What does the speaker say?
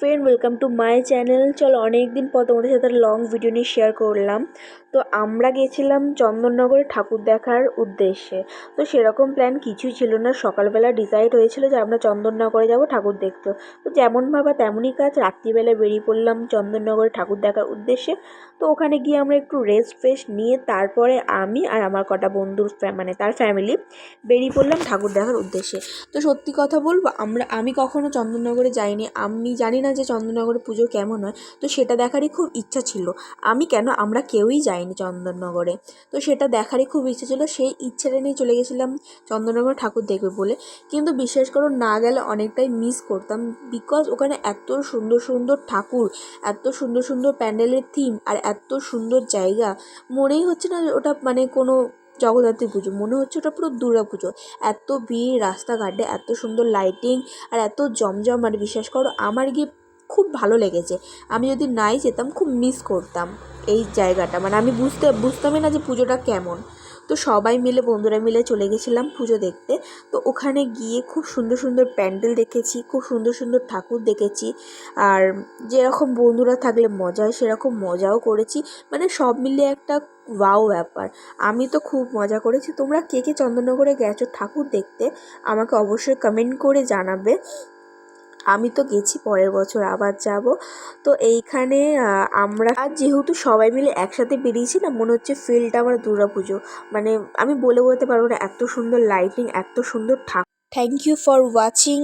Friend, welcome to my channel. চলো, অনেক দিন পর তোমাদের সাথে লং ভিডিও নিয়ে শেয়ার করলাম। তো আমরা গেছিলাম চন্দননগরে ঠাকুর দেখার উদ্দেশ্যে। তো সেরকম প্ল্যান কিছুই ছিল না, সকালবেলা ডিসাইড হয়েছিল যে আমরা চন্দননগরে যাব ঠাকুর দেখতে। তো যেমন ভাবা তেমনই কাজ, রাত্রিবেলা বেরিয়ে পড়লাম চন্দননগরে ঠাকুর দেখার উদ্দেশ্যে। তো ওখানে গিয়ে আমরা একটু রেস্ট ফ্রেস্ট নিয়ে তারপরে আমি আর আমার কটা বন্ধুর মানে তার ফ্যামিলি বেরিয়ে পড়লাম ঠাকুর দেখার উদ্দেশ্যে। তো সত্যি কথা বলবো, আমি কখনো চন্দননগরে যাইনি, আমি জানি না যে চন্দননগরে পুজো কেমন হয়। তো সেটা দেখারই খুব ইচ্ছা ছিল। আমরা কেউই যাইনি চন্দননগরে। তো সেটা দেখারই খুব ইচ্ছে ছিল, সেই ইচ্ছেটা নিয়ে চলে গেছিলাম চন্দননগর ঠাকুর দেখবে বলে। কিন্তু বিশ্বাস করো, না গেলে অনেকটাই মিস করতাম, বিকজ ওখানে এত সুন্দর সুন্দর ঠাকুর, এত সুন্দর সুন্দর প্যান্ডেলের থিম, আর এত সুন্দর জায়গা। মনেই হচ্ছে না ওটা মানে কোনো জগদ্ধাত্রী পুজো, মনে হচ্ছে ওটা পুরো দুর্গা পুজো। এত ভিড় রাস্তাঘাটে, এত সুন্দর লাইটিং, আর এত জমজম। আর বিশ্বাস করো, আমার গিয়ে খুব ভালো লেগেছে। আমি যদি নাই যেতাম খুব মিস করতাম এই জায়গাটা, মানে আমি বুঝতামই না যে পুজোটা কেমন। তো সবাই মিলে, বন্ধুরা মিলে চলে গেছিলাম পুজো দেখতে। তো ওখানে গিয়ে খুব সুন্দর সুন্দর প্যান্ডেল দেখেছি, খুব সুন্দর সুন্দর ঠাকুর দেখেছি। আর যেরকম বন্ধুরা থাকলে মজা হয়, সেরকম মজাও করেছি। মানে সব মিলিয়ে একটা ওয়াও ব্যাপার। আমি তো খুব মজা করেছি। তোমরা কে কে চন্দননগরে গেছো ঠাকুর দেখতে আমাকে অবশ্যই কমেন্ট করে জানাবে। আমি তো গেছি, পরের বছর আবার যাব। তো এইখানে আমরা আজ যেহেতু সবাই মিলে একসাথে বেরিয়েছি না, মনে হচ্ছে ফিলটা আমার দুর্গাপুজো। মানে আমি বলে বলতে পারবো না, এত সুন্দর লাইটিং, এত সুন্দর ঠাকুর। Thank you for watching.